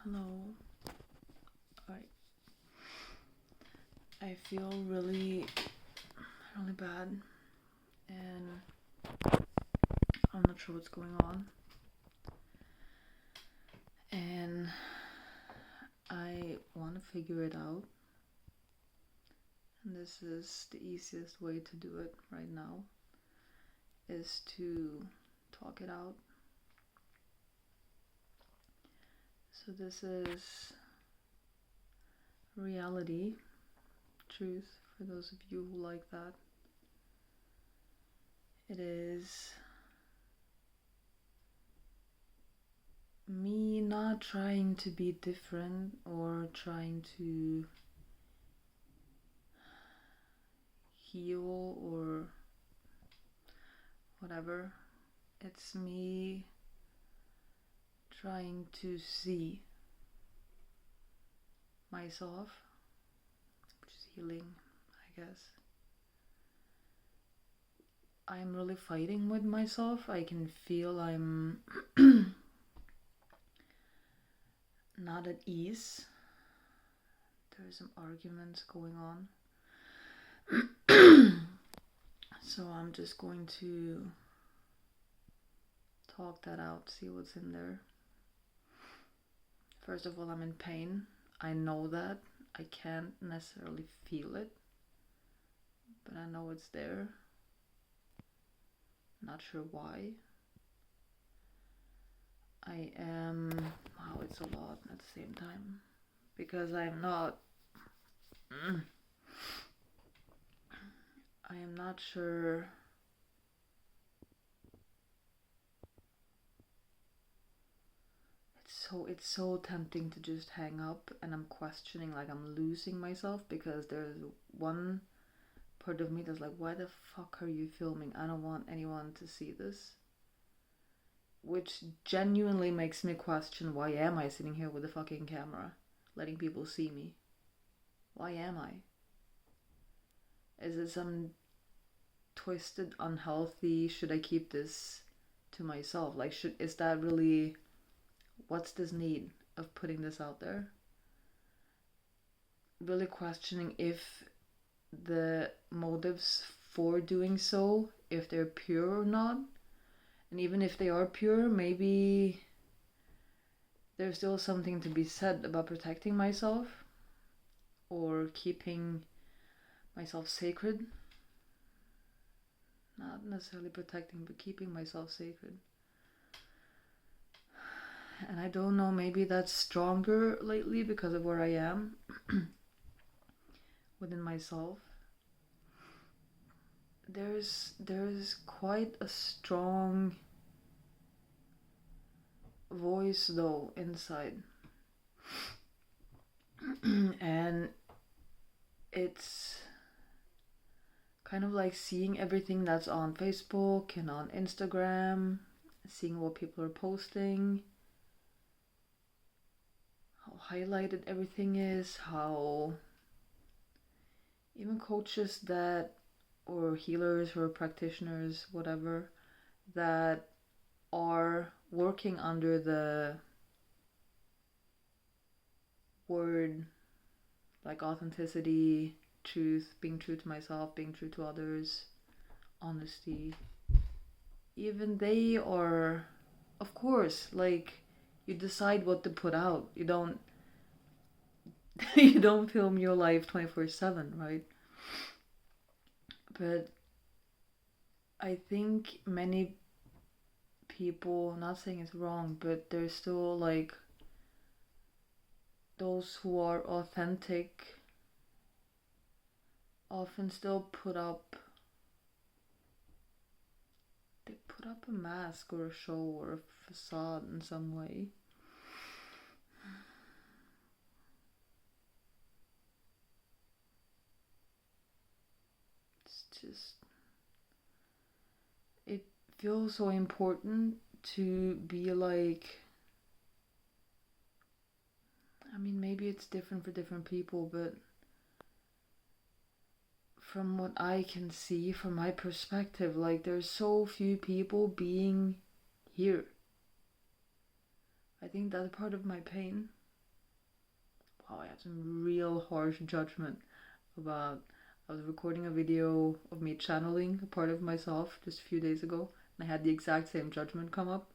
Hello. Alright. I feel really bad, and I'm not sure what's going on. And I want to figure it out. And this is the easiest way to do it right now, is to talk it out. So this is reality, truth, for those of you who like that. It is me not trying to be different or trying to heal or whatever. It's me trying to see myself, which is healing, I guess. I'm really fighting with myself. I can feel I'm not at ease. There's some arguments going on. So I'm just going to talk that out, see what's in there. First of all, I'm in pain. I know that. I can't necessarily feel it, but I know it's there. Not sure why. I am... wow, it's a lot at the same time. Because I'm not... I am not sure... It's so tempting to just hang up, and I'm questioning, like I'm losing myself, because there's one part of me that's like, why the fuck are you filming? I don't want anyone to see this. Which genuinely makes me question, why am I sitting here with a fucking camera, letting people see me? Why am I? Is it some twisted, unhealthy, should I keep this to myself? Like, is that really... what's this need of putting this out there? Really questioning if the motives for doing so, if they're pure or not. And even if they are pure, maybe there's still something to be said about protecting myself or keeping myself sacred. Not necessarily protecting, but keeping myself sacred. And I don't know, maybe that's stronger lately because of where I am within myself. There's quite a strong voice though inside. And it's kind of like seeing everything that's on Facebook and on Instagram, seeing what people are posting, how highlighted everything is, how even coaches that, or healers or practitioners, whatever, that are working under the word like authenticity, truth, being true to myself, being true to others, honesty, even they are, of course, like, you decide what to put out. You don't you don't film your life 24/7, right? But I think many people, not saying it's wrong, but there's still like those who are authentic often still put up a mask or a show or a facade in some way. It's just, it feels so important to be like, I mean, maybe it's different for different people, but from what I can see, from my perspective, like, there's so few people being here. I think that's part of my pain. wow, I had some real harsh judgment about. I was recording a video of me channeling a part of myself just a few days ago, and I had the exact same judgment come up.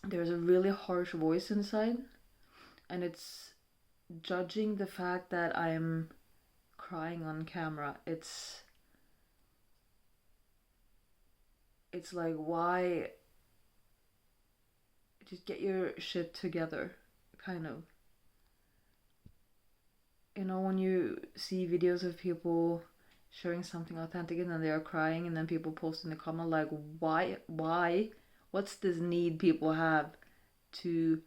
There's a really harsh voice inside, and it's judging the fact that I'm crying on camera. It's like, why? Just get your shit together, kind of. You know, when you see videos of people sharing something authentic and then they are crying, and then people post in the comment like, why, what's this need people have to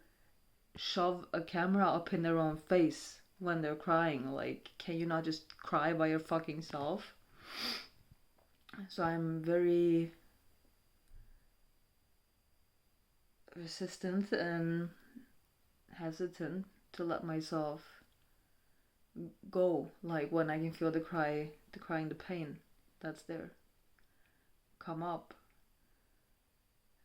shove a camera up in their own face when they're crying? Like, can you not just cry by your fucking self? So I'm very resistant and hesitant to let myself go, like when I can feel the crying, the pain that's there come up,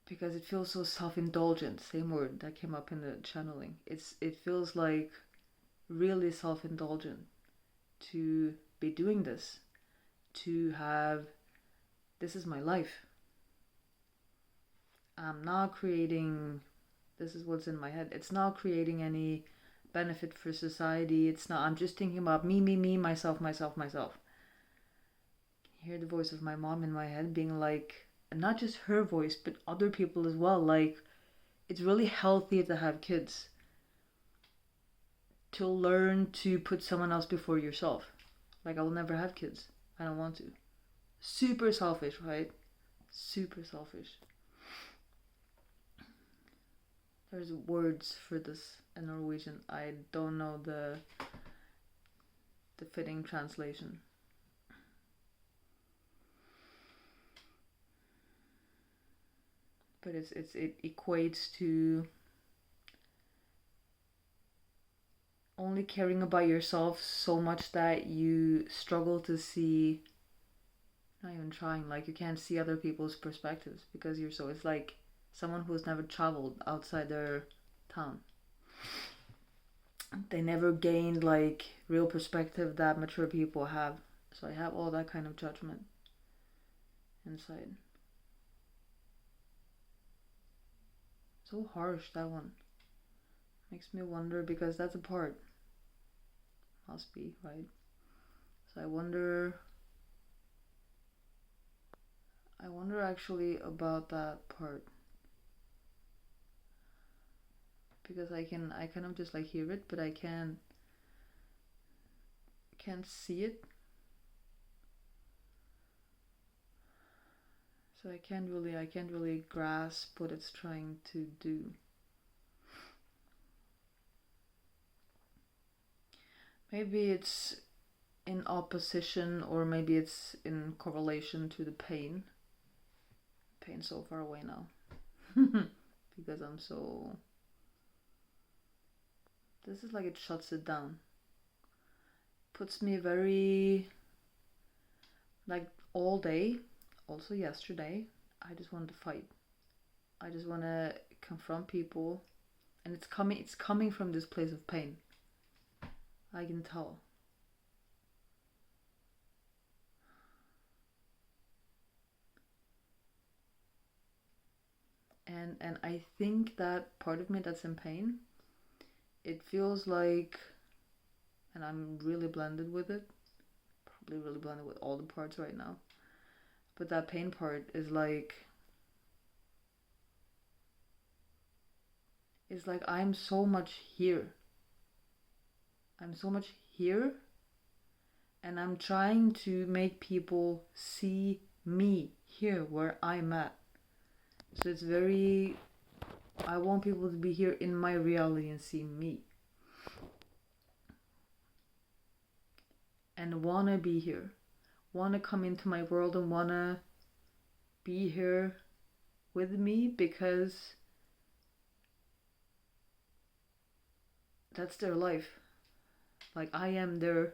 because it feels so self-indulgent. Same word that came up in the channeling. It feels like really self-indulgent to be doing this, to have, this is my life. I'm not creating, this is what's in my head. It's not creating any benefit for society. It's not, I'm just thinking about me, myself. I hear the voice of my mom in my head being like, and not just her voice, but other people as well, like, it's really healthy to have kids, to learn to put someone else before yourself. Like, I will never have kids. I don't want to. Super selfish, right? Super selfish. There's words for this in Norwegian. I don't know the fitting translation. But it equates to only caring about yourself so much that you struggle to see, not even trying, like you can't see other people's perspectives because you're so, it's like someone who has never traveled outside their town. They never gained like real perspective that mature people have. So I have all that kind of judgment inside. So harsh, that one. Makes me wonder, because that's a part. Must be, right? So I wonder actually about that part. Because I kind of just like hear it, but I can't see it. So I can't really grasp what it's trying to do. Maybe it's in opposition, or maybe it's in correlation to the pain. Pain's so far away now. Because I'm so... This is like it shuts it down. Puts me very... Like all day, also yesterday, I just wanted to fight. I just want to confront people. And it's coming from this place of pain. I can tell. And I think that part of me that's in pain, it feels like, and I'm really blended with it, probably really blended with all the parts right now, but that pain part is like, I'm so much here. I'm so much here, and I'm trying to make people see me here where I'm at. So it's very, I want people to be here in my reality and see me. And wanna be here. Wanna come into my world and wanna be here with me, because that's their life. Like, I am their,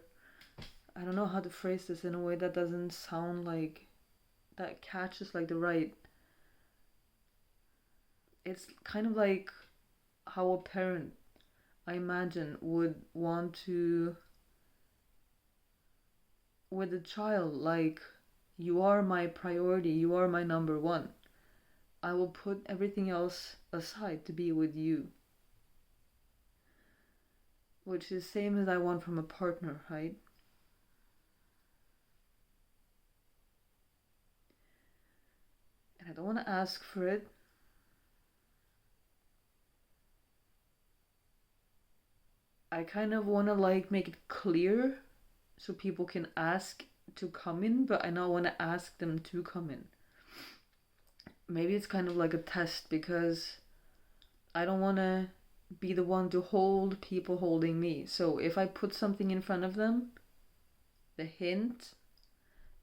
I don't know how to phrase this in a way that doesn't sound like, that catches like the right. It's kind of like how a parent I imagine would want to, with a child, like, you are my priority, you are my number one. I will put everything else aside to be with you. Which is same as I want from a partner, right? And I don't want to ask for it. I kind of want to like make it clear so people can ask to come in, but I don't want to ask them to come in. Maybe it's kind of like a test because I don't want to be the one to hold people holding me. So if I put something in front of them, the hint,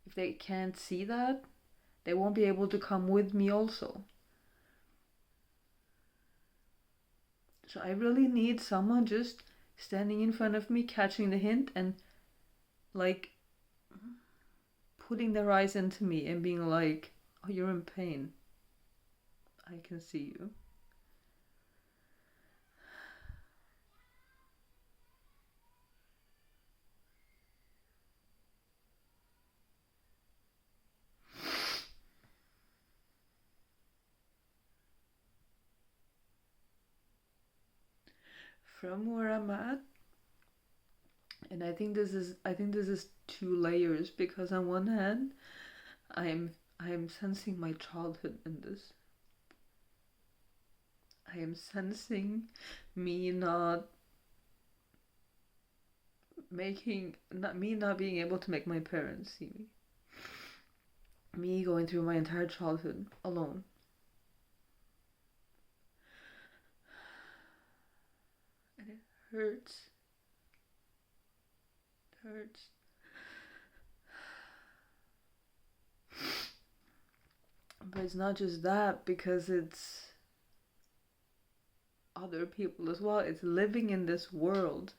if they can't see that, they won't be able to come with me also. So I really need someone just standing in front of me, catching the hint, and like putting their eyes into me and being like, oh, you're in pain. I can see you. From where I'm at, and I think this is two layers, because on one hand, I am sensing my childhood in this. I am sensing me not being able to make my parents see me. Me going through my entire childhood alone. And it hurts. It hurts. But it's not just that, because it's other people as well. It's living in this world.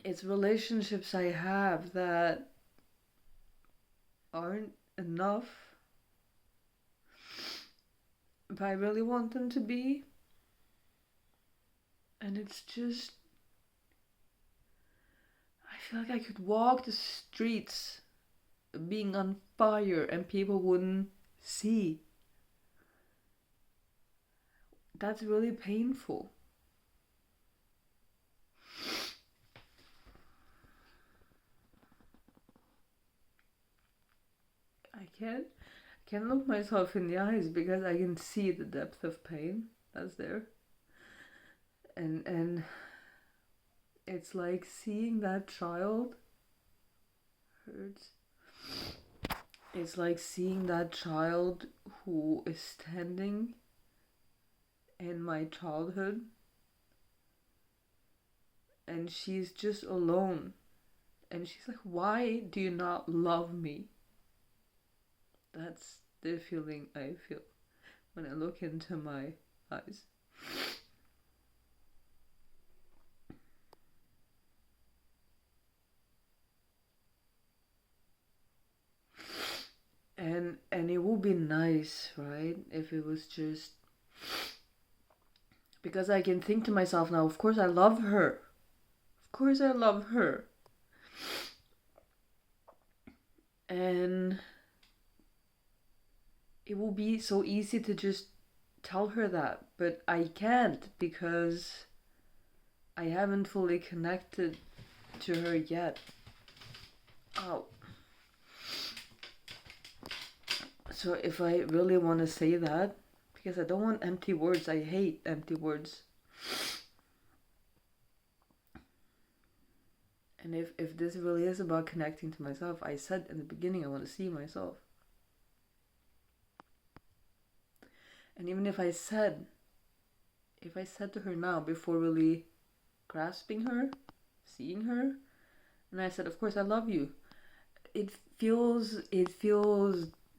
It's relationships I have that aren't enough, but I really want them to be. And it's just, I feel like I could walk the streets being on fire and people wouldn't see. That's really painful. I can't look myself in the eyes because I can see the depth of pain that's there. And it's like seeing that child hurts. It's like seeing that child who is standing in my childhood and she's just alone. And she's like, why do you not love me? That's the feeling I feel when I look into my eyes. And it would be nice, right, if it was just, because I can think to myself now, of course I love her. Of course I love her. And it will be so easy to just tell her that, but I can't because I haven't fully connected to her yet. Oh. So if I really want to say that, because I don't want empty words, I hate empty words. And if this really is about connecting to myself, I said in the beginning I want to see myself. And even if I said to her now, before really grasping her, seeing her, and I said, of course I love you, it feels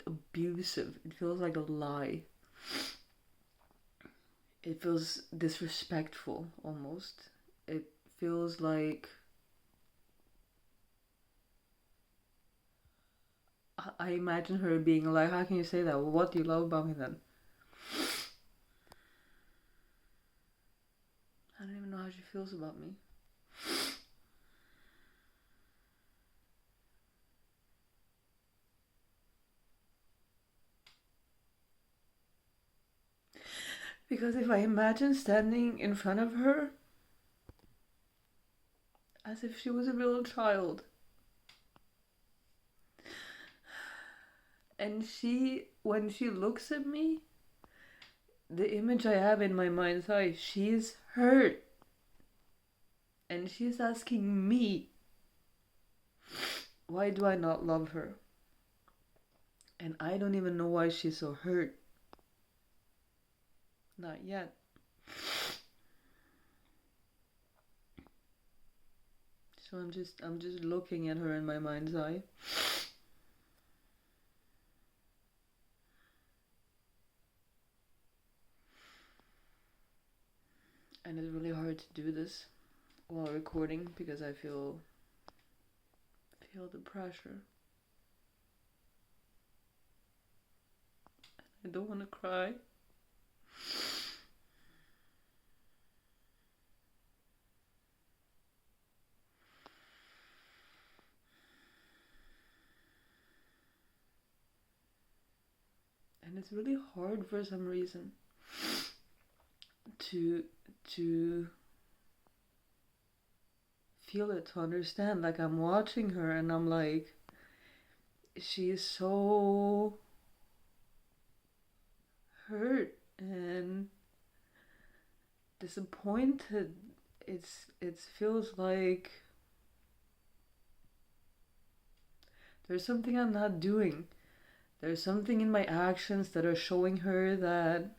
abusive. It feels like a lie. It feels disrespectful almost. It feels like I imagine her being like, how can you say that? Well, what do you love about me then? I don't even know how she feels about me. Because if I imagine standing in front of her as if she was a little child, and when she looks at me, the image I have in my mind's eye, she's hurt. And she's asking me, why do I not love her? And I don't even know why she's so hurt. Not yet. So I'm just looking at her in my mind's eye. And it's really hard to do this while recording because I feel the pressure. I don't want to cry. And it's really hard for some reason to feel it, to understand. Like, I'm watching her and I'm like, she is so hurt and disappointed. It feels like there's something I'm not doing. There's something in my actions that are showing her that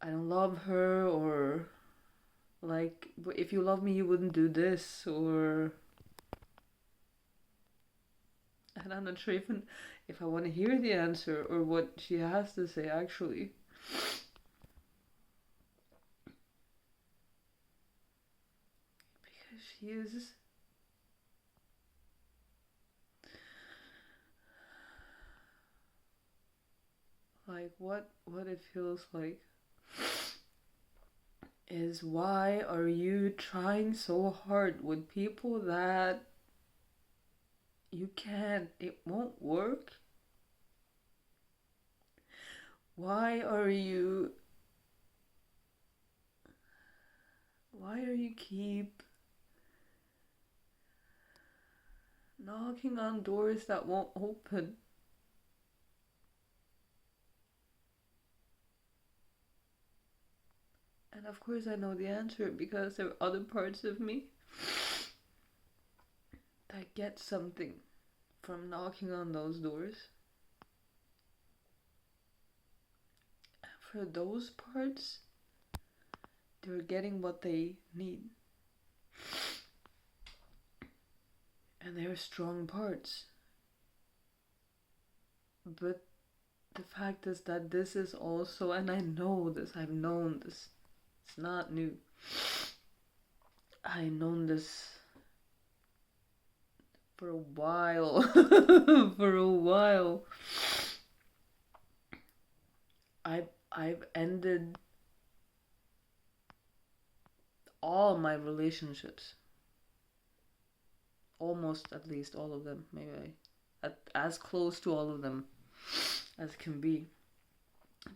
I don't love her, or like, if you love me you wouldn't do this, or, and I'm not sure even if I want to hear the answer or what she has to say actually. Because she is like, what it feels like is, why are you trying so hard with people that you can't, it won't work? Why are you keep knocking on doors that won't open? And of course I know the answer, because there are other parts of me that get something from knocking on those doors. And for those parts, they're getting what they need. And they're strong parts. But the fact is that this is also, and I know this, I've known this, it's not new. I've known this for a while. For a while. I've ended all my relationships. Almost, at least all of them, maybe as close to all of them as can be,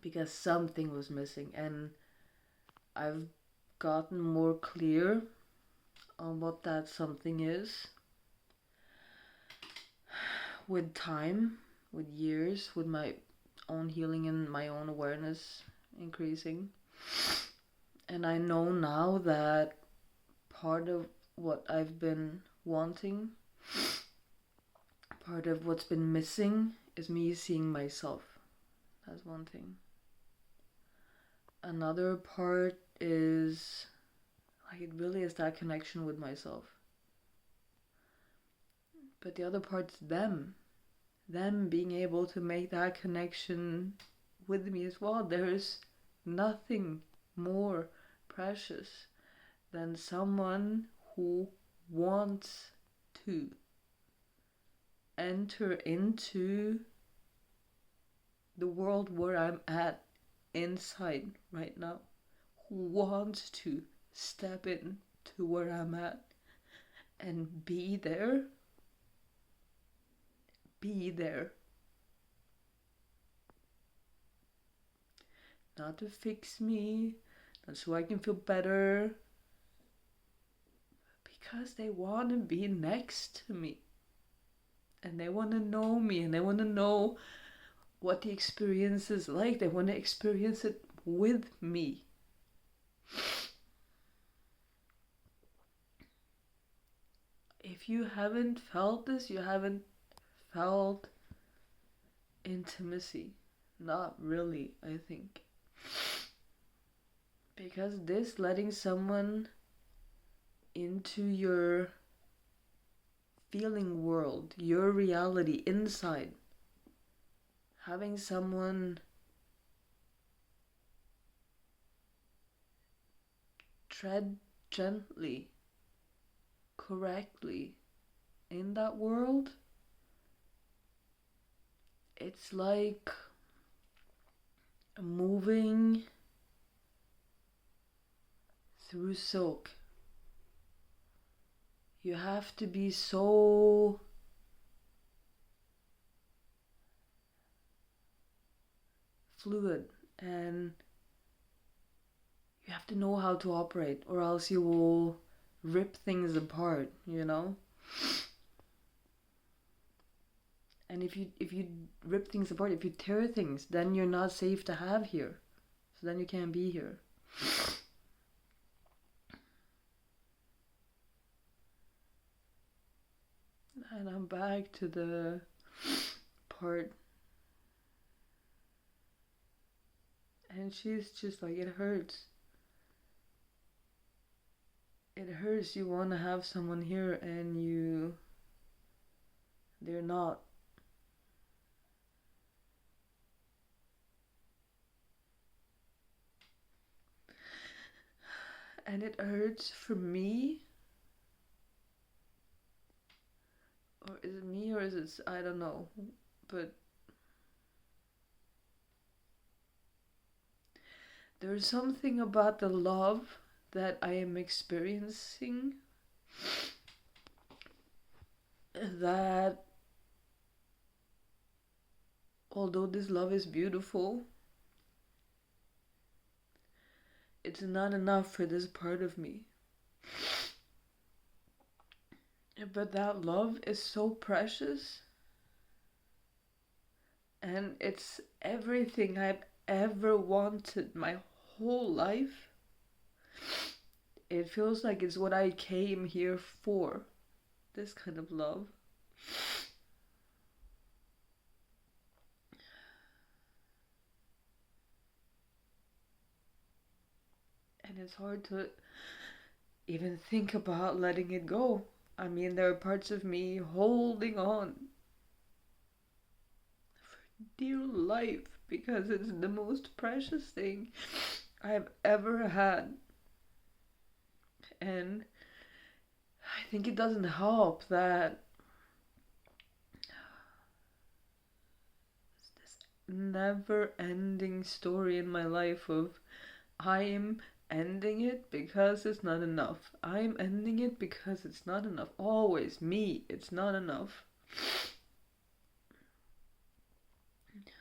because something was missing, and I've gotten more clear on what that something is with time, with years, with my own healing and my own awareness increasing. And I know now that part of what I've been wanting, part of what's been missing, is me seeing myself. That's one thing. Another part is, like, it really is that connection with myself. But the other part's them being able to make that connection with me as well. There's nothing more precious than someone who wants to enter into the world where I'm at inside right now, who wants to step in to where I'm at and be there. Be there. Not to fix me, not so I can feel better, because they want to be next to me. And they want to know me, and they want to know what the experience is like. They want to experience it with me. If you haven't felt this, you haven't felt intimacy. Not really, I think. Because this letting someone into your feeling world, your reality inside, having someone tread gently, correctly in that world, it's like moving through silk. You have to be so fluid, and you have to know how to operate, or else you will rip things apart, you know? And if you rip things apart, if you tear things, then you're not safe to have here. So then you can't be here. And I'm back to the part. And she's just like, it hurts. It hurts. You want to have someone here and they're not. And it hurts for me. Or is it me, or is it, I don't know. But there's something about the love that I am experiencing that, although this love is beautiful, it's not enough for this part of me. But that love is so precious, and it's everything I've ever wanted my whole life. It feels like it's what I came here for, this kind of love. And it's hard to even think about letting it go. I mean, there are parts of me holding on for dear life, because it's the most precious thing I've ever had. And I think it doesn't help that it's this never-ending story in my life of I'm ending it because it's not enough. I'm ending it because it's not enough. Always me, it's not enough. If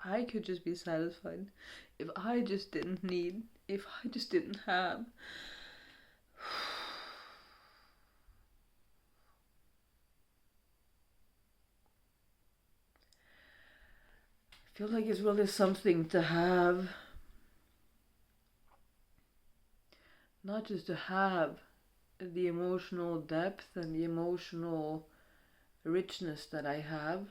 I could just be satisfied, if I just didn't need, if I just didn't have. I feel like it's really something to have. Not just to have the emotional depth and the emotional richness that I have,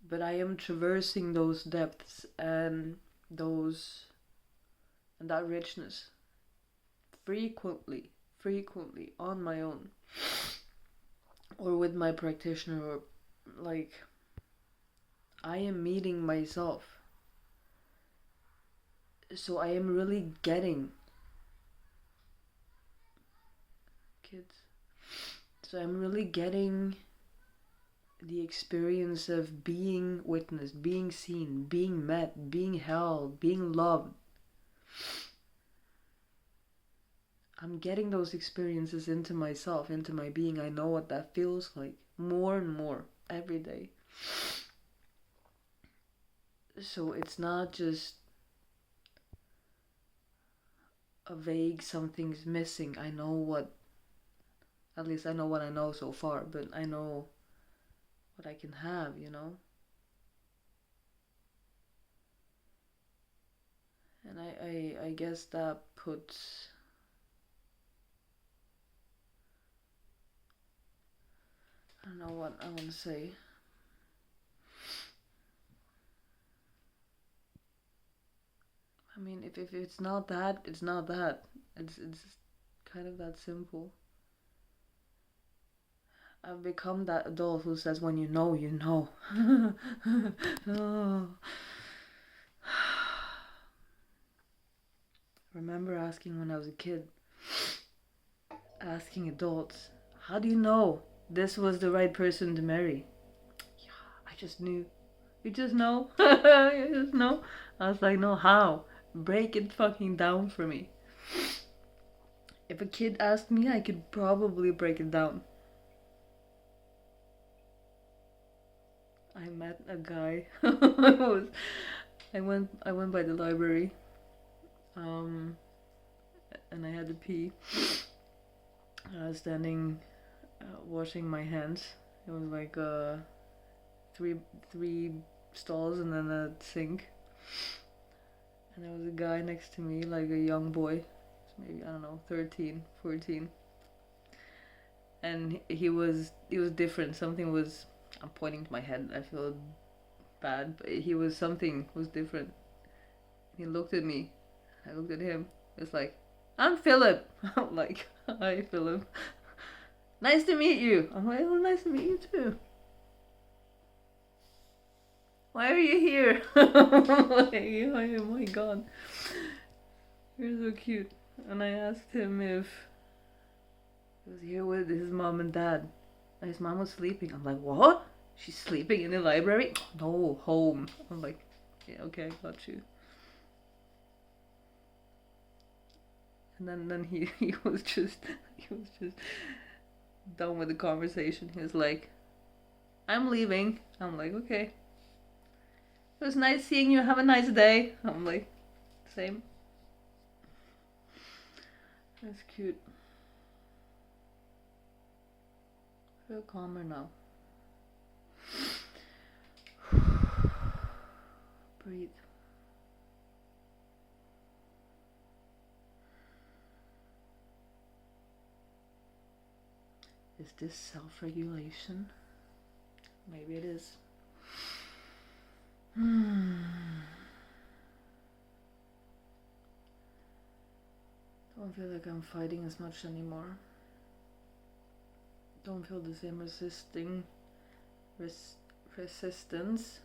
but I am traversing those depths and that richness frequently on my own, or with my practitioner, or like I am meeting myself. So I am really getting kids. So I'm really getting the experience of being witnessed, being seen, being met, being held, being loved, I'm getting those experiences into myself, into my being. I know what that feels like more and more every day. So it's not just a vague something's missing. I know what, at least I know what I know so far, but I know what I can have, you know? And I guess that puts, I don't know what I want to say. I mean, if it's not that, it's not that. It's kind of that simple. I've become that adult who says when you know, you know. Oh. Remember asking when I was a kid, asking adults, how do you know this was the right person to marry? Yeah, I just knew. You just know. You just know. I was like, no, how? Break it fucking down for me. If a kid asked me, I could probably break it down. I met a guy. I went by the library. And I had to pee. I was standing, washing my hands. It was like three stalls and then a sink. And there was a guy next to me, like a young boy, maybe, I don't know, 13, 14. And he was different. Something was, I'm pointing to my head, I feel bad, but something was different. He looked at me, I looked at him. It's like, I'm Philip. I'm like, hi Philip. Nice to meet you. I'm like, oh, nice to meet you too. Why are you here? Like, oh my god. You're so cute. And I asked him if he was here with his mom and dad. And his mom was sleeping. I'm like, what? She's sleeping in the library? No, home. I'm like, yeah, okay, got you. And then he was just done with the conversation. He was like, I'm leaving. I'm like, okay. It was nice seeing you. Have a nice day. I'm like, same. That's cute. I feel calmer now. Breathe. Is this self-regulation? Maybe it is. Don't feel like I'm fighting as much anymore. Don't feel the same resistance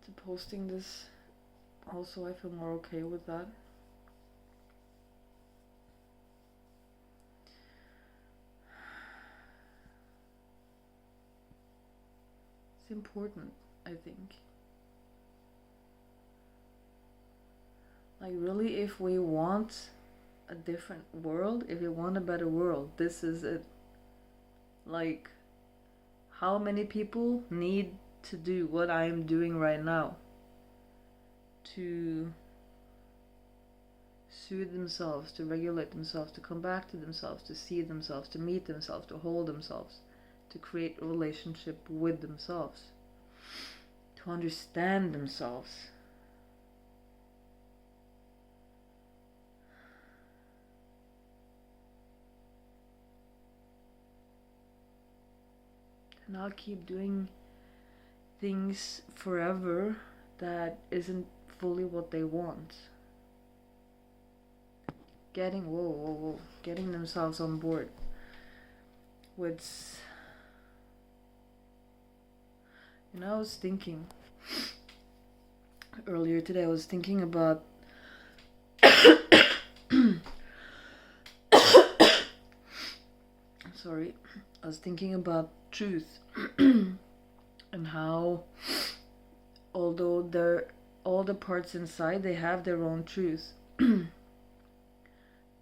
to posting this. Also, I feel more okay with that. It's important, I think. Like, really, if we want a different world, if we want a better world, this is it. Like, how many people need to do what I am doing right now to soothe themselves, to regulate themselves, to come back to themselves, to see themselves, to meet themselves, to hold themselves, to create a relationship with themselves, to understand themselves. To not keep doing things forever that isn't fully what they want. Getting themselves on board with, I was thinking earlier today, I was thinking about sorry, I was thinking about truth and how, although all the parts inside, they have their own truth.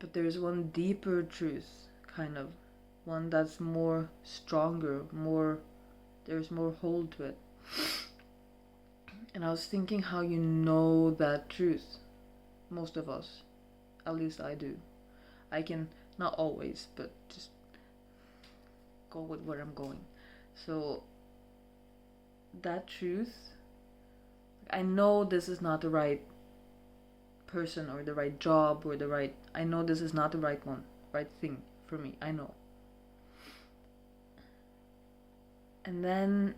But there's one deeper truth, kind of. One that's more stronger, there's more hold to it. And I was thinking how you know that truth. Most of us. At least I do. I can, not always, but just go with where I'm going. So, that truth, I know this is not the right person or the right job or I know this is not the right thing for me. I know. And then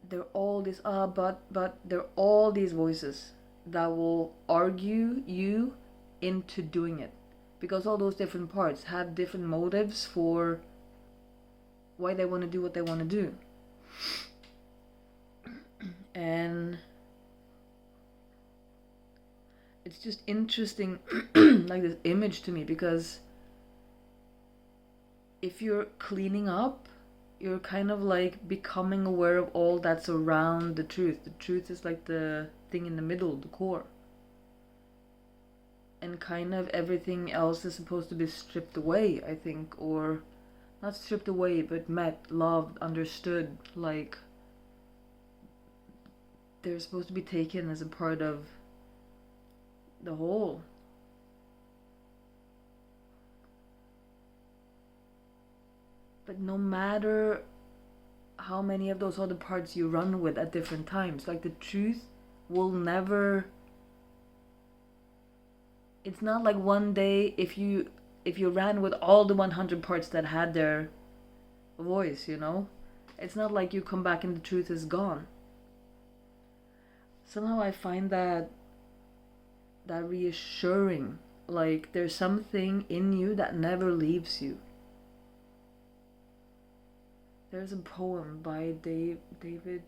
there are all these but there are all these voices that will argue you into doing it, because all those different parts have different motives for why they want to do what they want to do. And it's just interesting like this image to me, because if you're cleaning up, you're kind of like becoming aware of all that's around the truth. The truth is like the thing in the middle, the core. And kind of everything else is supposed to be stripped away, I think, or not stripped away, but met, loved, understood, like they're supposed to be taken as a part of the whole. But no matter how many of those other parts you run with at different times, like the truth will never, it's not like one day if you ran with all the 100 parts that had their voice, you know, it's not like you come back and the truth is gone. Somehow I find that reassuring, like there's something in you that never leaves you. There's a poem by David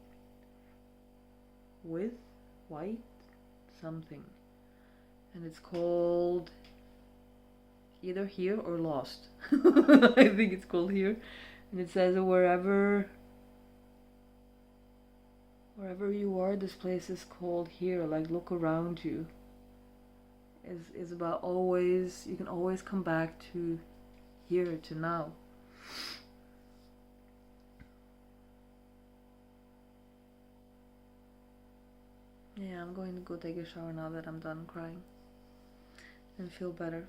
White something, and it's called either Here or Lost. I think it's called Here, and it says wherever you are, this place is called here. Like, look around you. Is about always, you can always come back to here, to now. Yeah, I'm going to go take a shower now that I'm done crying and feel better.